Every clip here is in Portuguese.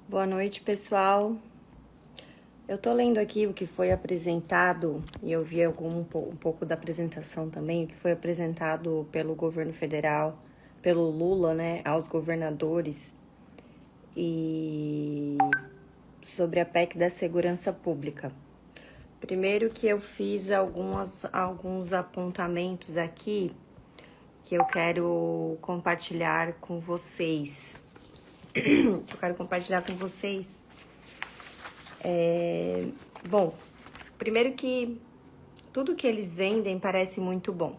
Boa noite, pessoal. Eu tô lendo aqui o que foi apresentado, e eu vi um pouco da apresentação também, o que foi apresentado pelo governo federal, pelo Lula, né, aos governadores, e sobre a PEC da segurança pública. Primeiro que eu fiz alguns apontamentos aqui que eu quero compartilhar com vocês. Bom, primeiro que tudo que eles vendem parece muito bom.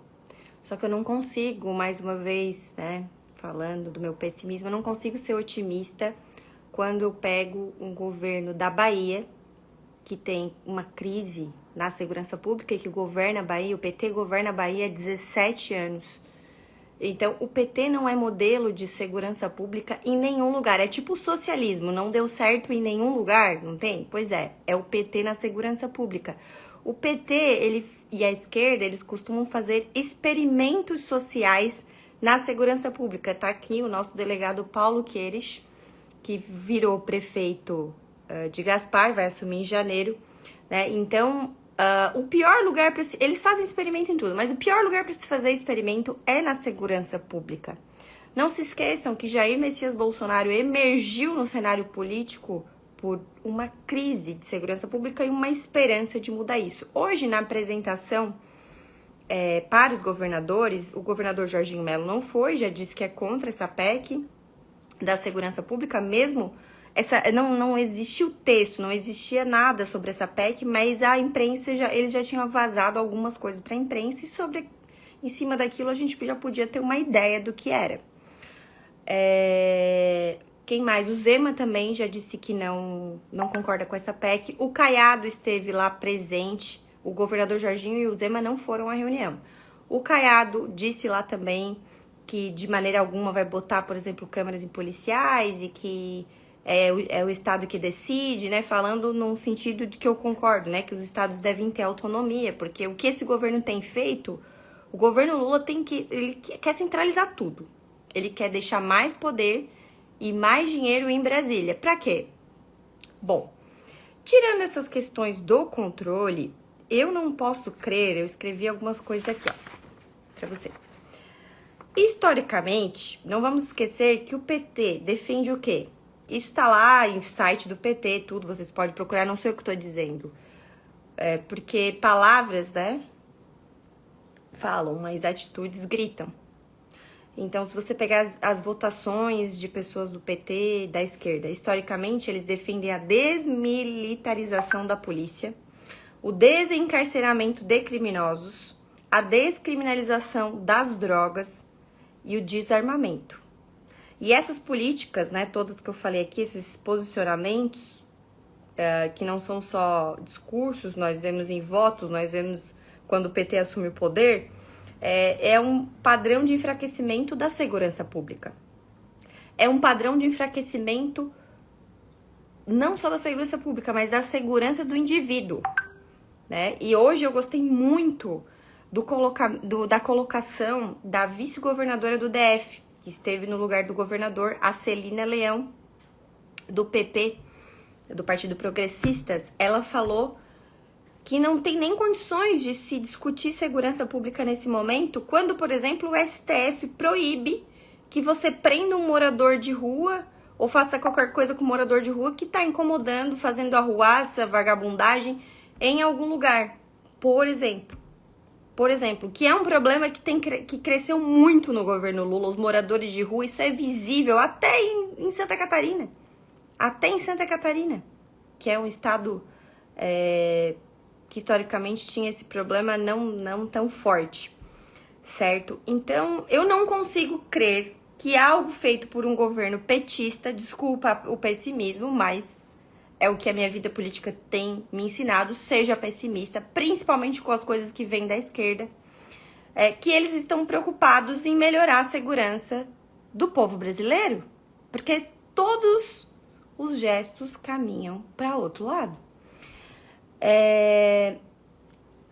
Só que eu não consigo, mais uma vez, né, falando do meu pessimismo, eu não consigo ser otimista quando eu pego um governo da Bahia, que tem uma crise na segurança pública e que governa a Bahia, o PT governa a Bahia há 17 anos. Então, o PT não é modelo de segurança pública em nenhum lugar. É tipo o socialismo, não deu certo em nenhum lugar, não tem? Pois é o PT na segurança pública. O PT e a esquerda, eles costumam fazer experimentos sociais na segurança pública. Tá aqui o nosso delegado Paulo Queires, que virou prefeito de Gaspar, vai assumir em janeiro, né? Então, o pior lugar para eles fazem experimento em tudo, mas o pior lugar para se fazer experimento é na segurança pública. Não se esqueçam que Jair Messias Bolsonaro emergiu no cenário político por uma crise de segurança pública e uma esperança de mudar isso. Hoje, na apresentação para os governadores, o governador Jorginho Melo não foi, já disse que é contra essa PEC da segurança pública, mesmo não existia o texto, não existia nada sobre essa PEC, mas a imprensa eles já tinham vazado algumas coisas para a imprensa e em cima daquilo a gente já podia ter uma ideia do que era. Quem mais? O Zema também já disse que não concorda com essa PEC. O Caiado esteve lá presente, o governador Jorginho e o Zema não foram à reunião. O Caiado disse lá também que de maneira alguma vai botar, por exemplo, câmeras em policiais e que é o Estado que decide, né? Falando num sentido de que eu concordo, né? Que os estados devem ter autonomia, porque o que esse governo tem feito, o governo Lula ele quer centralizar tudo. Ele quer deixar mais poder e mais dinheiro em Brasília. Pra quê? Bom, tirando essas questões do controle, eu não posso crer, eu escrevi algumas coisas aqui, ó, pra vocês. Historicamente, não vamos esquecer que o PT defende o quê? Isso tá lá em site do PT, tudo, vocês podem procurar, não sei o que eu tô dizendo. Porque palavras, né, falam, mas atitudes gritam. Então, se você pegar as votações de pessoas do PT, da esquerda, historicamente, eles defendem a desmilitarização da polícia, o desencarceramento de criminosos, a descriminalização das drogas e o desarmamento. E essas políticas, né, todas que eu falei aqui, esses posicionamentos, que não são só discursos, nós vemos em votos, nós vemos quando o PT assume o poder, é um padrão de enfraquecimento da segurança pública. É um padrão de enfraquecimento não só da segurança pública, mas da segurança do indivíduo, né? E hoje eu gostei muito da colocação da vice-governadora do DF, que esteve no lugar do governador, a Celina Leão, do PP, do Partido Progressistas. Ela falou que não tem nem condições de se discutir segurança pública nesse momento, quando, por exemplo, o STF proíbe que você prenda um morador de rua ou faça qualquer coisa com um morador de rua que está incomodando, fazendo arruaça, vagabundagem em algum lugar, por exemplo. Que é um problema que cresceu muito no governo Lula, os moradores de rua, isso é visível até em Santa Catarina. Até em Santa Catarina, que é um estado que historicamente tinha esse problema não tão forte, certo? Então, eu não consigo crer que algo feito por um governo petista, desculpa o pessimismo, mas é o que a minha vida política tem me ensinado, seja pessimista, principalmente com as coisas que vêm da esquerda, que eles estão preocupados em melhorar a segurança do povo brasileiro, porque todos os gestos caminham para outro lado.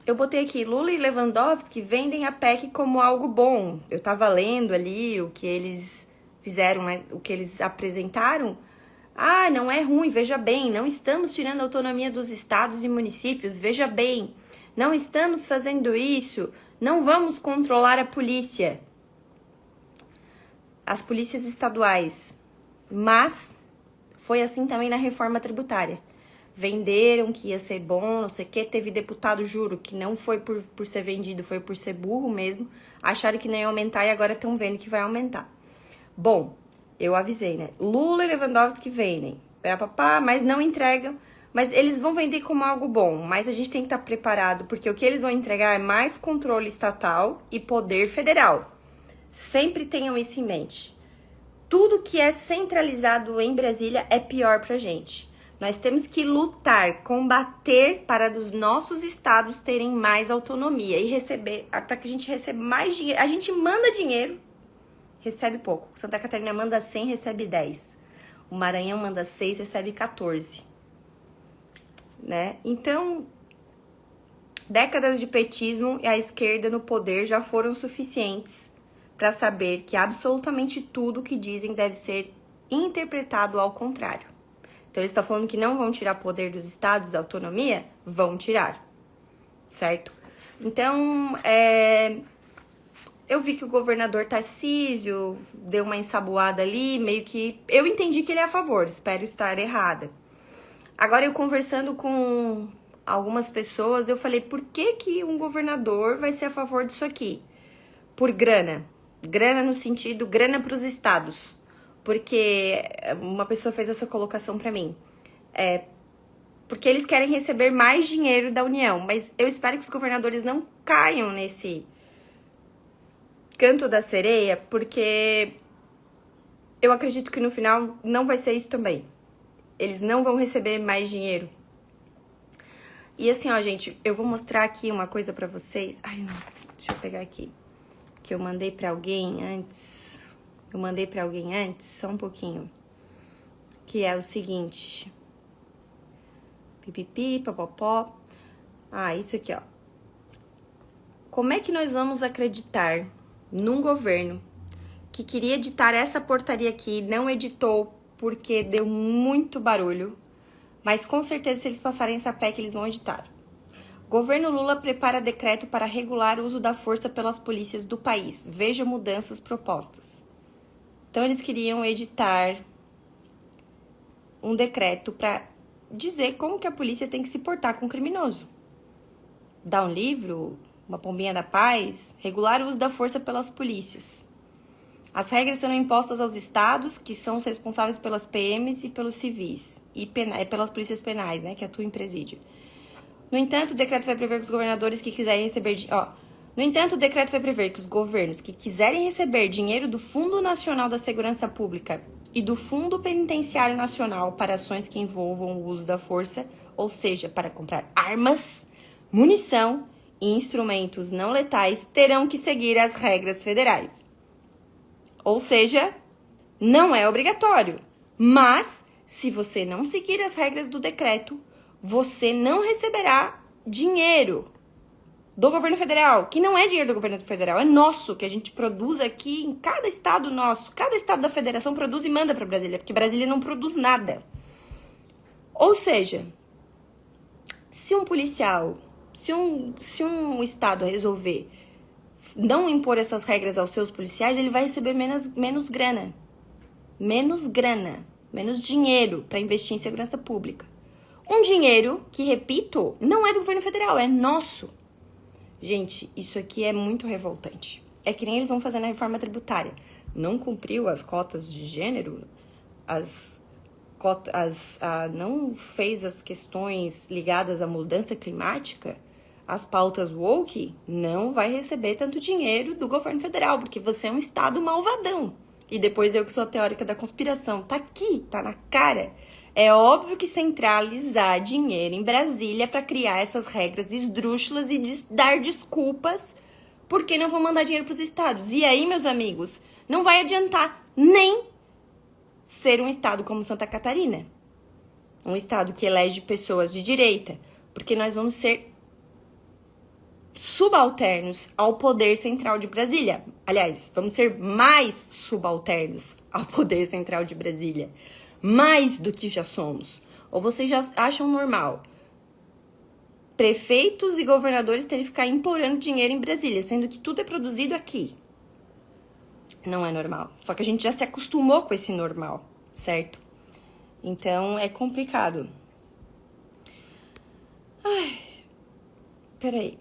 Eu botei aqui, Lula e Lewandowski vendem a PEC como algo bom. Eu tava lendo ali o que eles fizeram, o que eles apresentaram, Ah, não é ruim, veja bem, não estamos tirando a autonomia dos estados e municípios, veja bem, não estamos fazendo isso, não vamos controlar a polícia, as polícias estaduais. Mas foi assim também na reforma tributária. Venderam que ia ser bom, não sei o que, teve deputado, juro, que não foi por ser vendido, foi por ser burro mesmo, acharam que não ia aumentar e agora estão vendo que vai aumentar. Bom, eu avisei, né? Lula e Lewandowski vendem, mas não entregam, mas eles vão vender como algo bom, mas a gente tem que estar preparado, porque o que eles vão entregar é mais controle estatal e poder federal. Sempre tenham isso em mente. Tudo que é centralizado em Brasília é pior pra gente. Nós temos que lutar, combater para os nossos estados terem mais autonomia e receber, para que a gente receba mais dinheiro. A gente manda dinheiro, recebe pouco. Santa Catarina manda 100, recebe 10. O Maranhão manda 6, recebe 14. Né? Então, décadas de petismo e a esquerda no poder já foram suficientes para saber que absolutamente tudo que dizem deve ser interpretado ao contrário. Então, eles estão falando que não vão tirar poder dos estados, da autonomia? Vão tirar, certo? Então, eu vi que o governador Tarcísio deu uma ensaboada ali, meio que... Eu entendi que ele é a favor, espero estar errada. Agora, eu conversando com algumas pessoas, eu falei, por que um governador vai ser a favor disso aqui? Por grana. Grana no sentido, grana para os estados. Porque uma pessoa fez essa colocação para mim. Porque eles querem receber mais dinheiro da União. Mas eu espero que os governadores não caiam nesse canto da sereia, porque eu acredito que no final não vai ser isso também. Eles não vão receber mais dinheiro. E assim, ó, gente, eu vou mostrar aqui uma coisa pra vocês. Ai, não, deixa eu pegar aqui. Que eu mandei pra alguém antes. Só um pouquinho. Que é o seguinte. Pipipi, papapó. Ah, isso aqui, ó. Como é que nós vamos acreditar num governo que queria editar essa portaria aqui, não editou porque deu muito barulho, mas com certeza se eles passarem essa PEC, eles vão editar. Governo Lula prepara decreto para regular o uso da força pelas polícias do país. Veja mudanças propostas. Então, eles queriam editar um decreto para dizer como que a polícia tem que se portar com o criminoso. Dar um livro, uma pombinha da paz, regular o uso da força pelas polícias. As regras serão impostas aos estados, que são os responsáveis pelas PMs e pelos civis, e pelas polícias penais, né, que atuam em presídio. No entanto, o decreto vai prever que os governadores que quiserem receber... No entanto, o decreto vai prever que os governos que quiserem receber dinheiro do Fundo Nacional da Segurança Pública e do Fundo Penitenciário Nacional para ações que envolvam o uso da força, ou seja, para comprar armas, munição e instrumentos não letais, terão que seguir as regras federais. Ou seja, não é obrigatório. Mas, se você não seguir as regras do decreto, você não receberá dinheiro do governo federal, que não é dinheiro do governo federal, é nosso, que a gente produz aqui em cada estado nosso. Cada estado da federação produz e manda para Brasília, porque Brasília não produz nada. Ou seja, se um policial, se um estado resolver não impor essas regras aos seus policiais, ele vai receber menos grana. Menos dinheiro para investir em segurança pública. Um dinheiro que, repito, não é do governo federal, é nosso. Gente, isso aqui é muito revoltante. É que nem eles vão fazer na reforma tributária. Não cumpriu as cotas de gênero, não fez as questões ligadas à mudança climática, as pautas woke, não vai receber tanto dinheiro do governo federal, porque você é um estado malvadão. E depois eu que sou a teórica da conspiração. Tá aqui, tá na cara. É óbvio que centralizar dinheiro em Brasília para criar essas regras esdrúxulas e dar desculpas porque não vão mandar dinheiro para os estados. E aí, meus amigos, não vai adiantar nem ser um estado como Santa Catarina. Um estado que elege pessoas de direita. Porque nós vamos ser subalternos ao poder central de Brasília. Aliás, vamos ser mais subalternos ao poder central de Brasília. mais do que já somos? Ou vocês já acham normal prefeitos e governadores terem que ficar implorando dinheiro em Brasília, sendo que tudo é produzido aqui? Não é normal. Só que a gente já se acostumou com esse normal, certo? Então é complicado. Ai, peraí.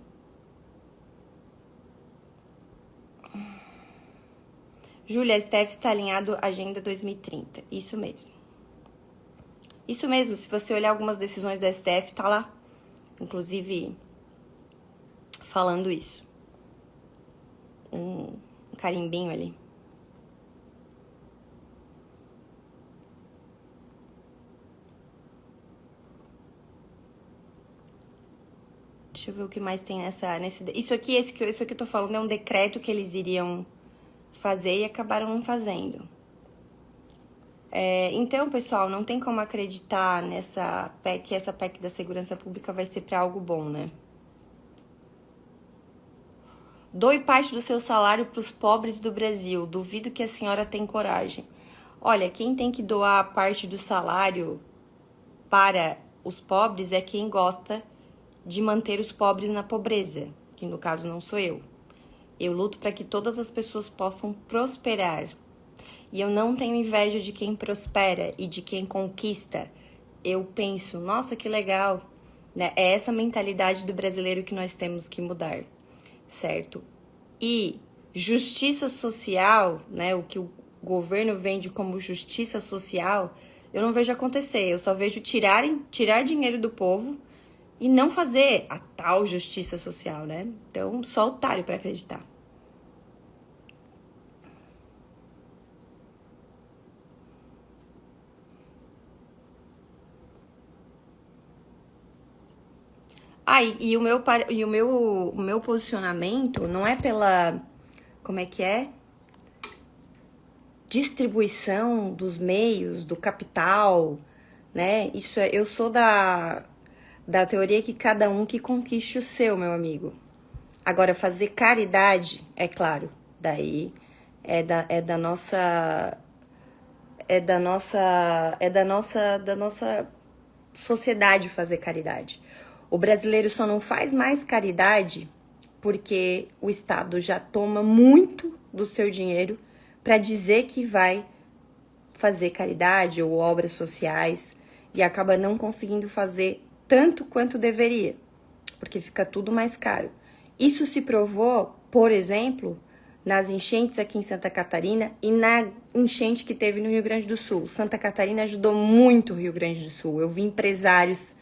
Júlia, STF está alinhado à Agenda 2030. Isso mesmo. Isso mesmo, se você olhar algumas decisões do STF, tá lá. Inclusive, falando isso. Um carimbinho ali. Deixa eu ver o que mais tem isso aqui eu tô falando é um decreto que eles iriam fazer e acabaram não fazendo. Então, pessoal, não tem como acreditar nessa PEC, que essa PEC da segurança pública vai ser para algo bom, né? Doe parte do seu salário para os pobres do Brasil. Duvido que a senhora tem coragem. Olha, quem tem que doar parte do salário para os pobres é quem gosta de manter os pobres na pobreza, que no caso não sou eu. Eu luto para que todas as pessoas possam prosperar. E eu não tenho inveja de quem prospera e de quem conquista. Eu penso, nossa, que legal, né? É essa mentalidade do brasileiro que nós temos que mudar, certo? E justiça social, né? O que o governo vende como justiça social, eu não vejo acontecer. Eu só vejo tirar dinheiro do povo e não fazer a tal justiça social, né? Então, só otário para acreditar. E o meu posicionamento não é pela, como é que é? Distribuição dos meios, do capital, né? Eu sou da teoria que cada um que conquiste o seu, meu amigo. Agora, fazer caridade, é claro, daí é da nossa sociedade fazer caridade. O brasileiro só não faz mais caridade porque o Estado já toma muito do seu dinheiro para dizer que vai fazer caridade ou obras sociais e acaba não conseguindo fazer tanto quanto deveria, porque fica tudo mais caro. Isso se provou, por exemplo, nas enchentes aqui em Santa Catarina e na enchente que teve no Rio Grande do Sul. Santa Catarina ajudou muito o Rio Grande do Sul. Eu vi empresários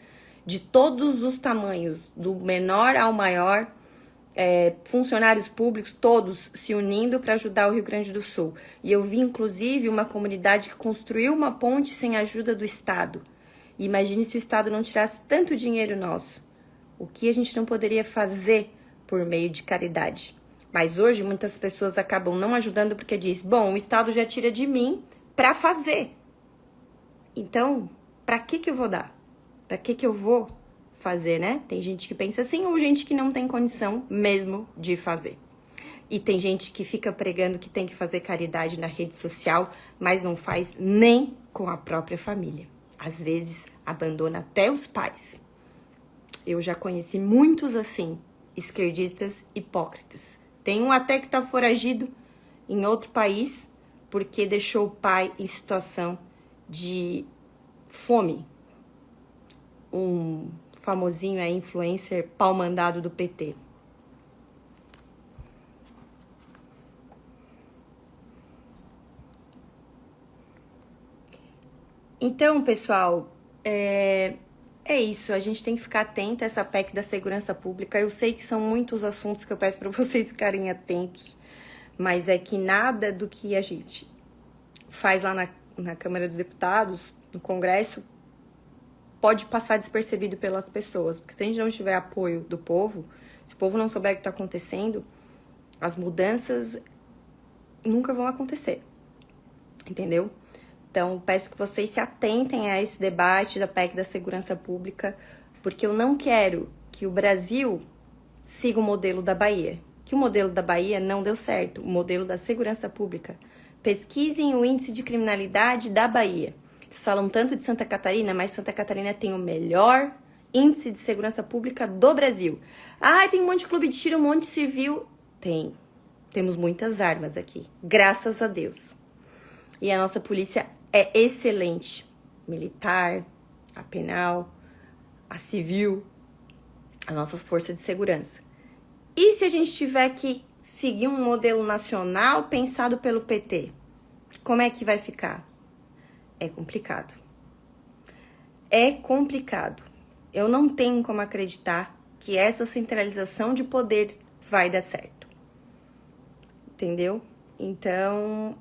de todos os tamanhos, do menor ao maior, funcionários públicos, todos se unindo para ajudar o Rio Grande do Sul. E eu vi, inclusive, uma comunidade que construiu uma ponte sem a ajuda do Estado. E imagine se o Estado não tirasse tanto dinheiro nosso. O que a gente não poderia fazer por meio de caridade? Mas hoje muitas pessoas acabam não ajudando porque diz, bom, o Estado já tira de mim para fazer. Então, para que eu vou dar? Para que eu vou fazer, né? Tem gente que pensa assim ou gente que não tem condição mesmo de fazer. E tem gente que fica pregando que tem que fazer caridade na rede social, mas não faz nem com a própria família. Às vezes, abandona até os pais. Eu já conheci muitos assim, esquerdistas hipócritas. Tem um até que tá foragido em outro país porque deixou o pai em situação de fome. Um famosinho influencer pau-mandado do PT. Então, pessoal, é isso. A gente tem que ficar atento a essa PEC da segurança pública. Eu sei que são muitos assuntos que eu peço para vocês ficarem atentos, mas é que nada do que a gente faz lá na Câmara dos Deputados, no Congresso, pode passar despercebido pelas pessoas. Porque se a gente não tiver apoio do povo, se o povo não souber o que está acontecendo, as mudanças nunca vão acontecer. Entendeu? Então, peço que vocês se atentem a esse debate da PEC da segurança pública, porque eu não quero que o Brasil siga o modelo da Bahia. Que o modelo da Bahia não deu certo, o modelo da segurança pública. Pesquisem o índice de criminalidade da Bahia. Vocês falam tanto de Santa Catarina, mas Santa Catarina tem o melhor índice de segurança pública do Brasil. Ah, tem um monte de clube de tiro, um monte de civil. Tem. Temos muitas armas aqui, graças a Deus. E a nossa polícia é excelente. Militar, a penal, a civil, a nossa força de segurança. E se a gente tiver que seguir um modelo nacional pensado pelo PT? Como é que vai ficar? É complicado. É complicado. Eu não tenho como acreditar que essa centralização de poder vai dar certo. Entendeu? Então,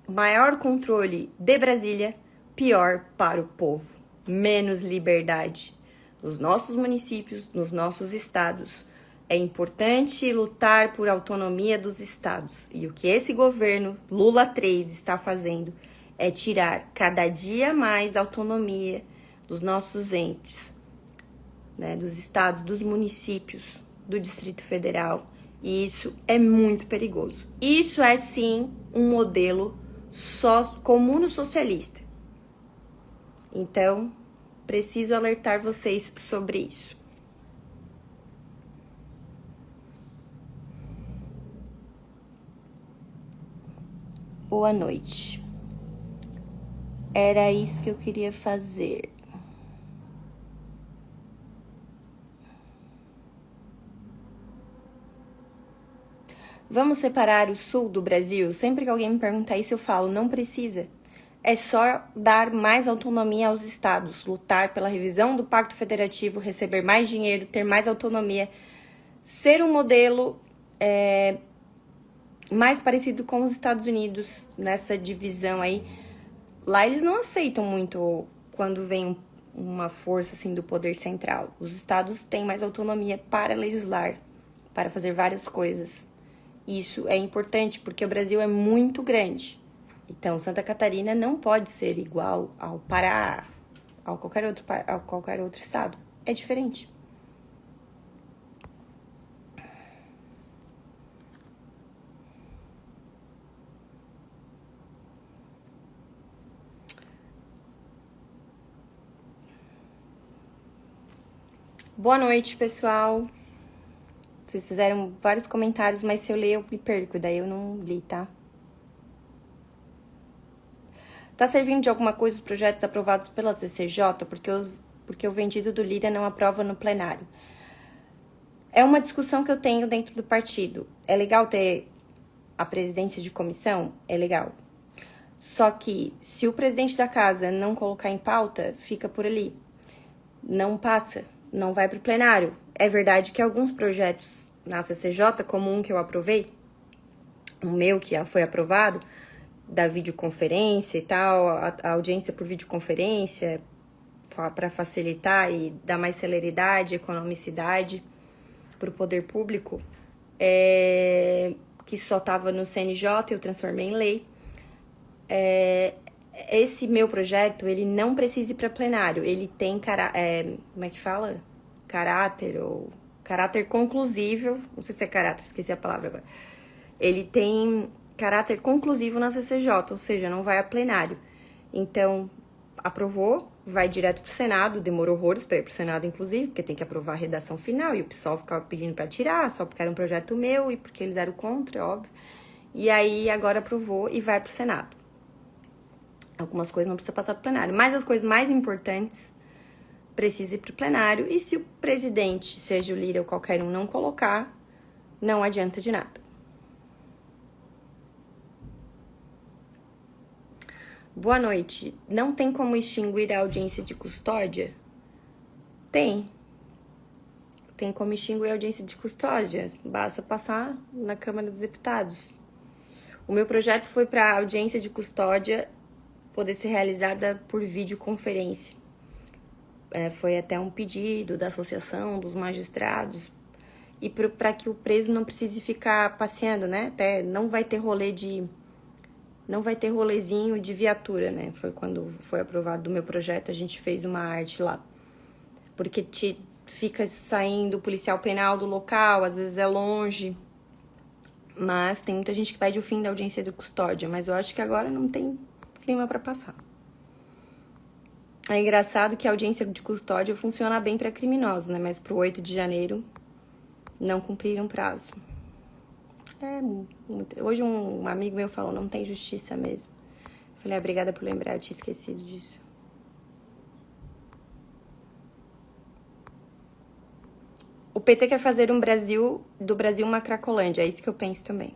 maior controle de Brasília, pior para o povo. Menos liberdade nos nossos municípios, nos nossos estados. É importante lutar por autonomia dos estados. E o que esse governo, Lula 3, está fazendo é tirar cada dia mais autonomia dos nossos entes, né, dos estados, dos municípios, do Distrito Federal. E isso é muito perigoso. Isso é, sim, um modelo comuno-socialista. Então, preciso alertar vocês sobre isso. Boa noite. Era isso que eu queria fazer. Vamos separar o sul do Brasil? Sempre que alguém me perguntar isso, eu falo, não precisa. É só dar mais autonomia aos estados, lutar pela revisão do Pacto Federativo, receber mais dinheiro, ter mais autonomia, ser um modelo mais parecido com os Estados Unidos nessa divisão aí. Lá eles não aceitam muito quando vem uma força assim do poder central. Os estados têm mais autonomia para legislar, para fazer várias coisas. Isso é importante porque o Brasil é muito grande. Então, Santa Catarina não pode ser igual ao Pará, a qualquer outro estado. É diferente. Boa noite, pessoal. Vocês fizeram vários comentários, mas se eu ler eu me perco, daí eu não li, tá? Tá servindo de alguma coisa os projetos aprovados pela CCJ? Porque o vendido do Lira não aprova no plenário. É uma discussão que eu tenho dentro do partido. É legal ter a presidência de comissão? É legal. Só que se o presidente da casa não colocar em pauta, fica por ali. Não passa, não vai pro plenário. É verdade que alguns projetos na CCJ, como um que eu aprovei, o meu que foi aprovado, da videoconferência e tal, a audiência por videoconferência, para facilitar e dar mais celeridade, economicidade para o poder público, que só estava no CNJ, eu transformei em lei. Esse meu projeto, ele não precisa ir para plenário, ele tem, como é que fala? Caráter conclusivo, não sei se é caráter, esqueci a palavra agora. Ele tem caráter conclusivo na CCJ, ou seja, não vai a plenário. Então, aprovou, vai direto pro Senado, demorou horrores para ir pro Senado, inclusive, porque tem que aprovar a redação final, e o PSOL ficava pedindo para tirar, só porque era um projeto meu e porque eles eram contra, óbvio. E aí, agora aprovou e vai pro Senado. Algumas coisas não precisa passar pro plenário, mas as coisas mais importantes precisa ir pro plenário, e se o presidente, seja o Lira ou qualquer um, não colocar, não adianta de nada. Boa noite. Não tem como extinguir a audiência de custódia? Tem. Tem como extinguir a audiência de custódia. Basta passar na Câmara dos Deputados. O meu projeto foi para a audiência de custódia poder ser realizada por videoconferência. Foi até um pedido da Associação dos Magistrados. E para que o preso não precise ficar passeando, né? Até não vai ter rolezinho de viatura, né? Foi quando foi aprovado o meu projeto, a gente fez uma arte lá. Porque fica saindo o policial penal do local, às vezes é longe. Mas tem muita gente que pede o fim da audiência de custódia, mas eu acho que agora não tem clima para passar. É engraçado que a audiência de custódia funciona bem para criminosos, né? Mas pro 8 de janeiro não cumpriram prazo. Hoje um amigo meu falou, não tem justiça mesmo. Falei, obrigada por lembrar, eu tinha esquecido disso. O PT quer fazer do Brasil uma Cracolândia, é isso que eu penso também.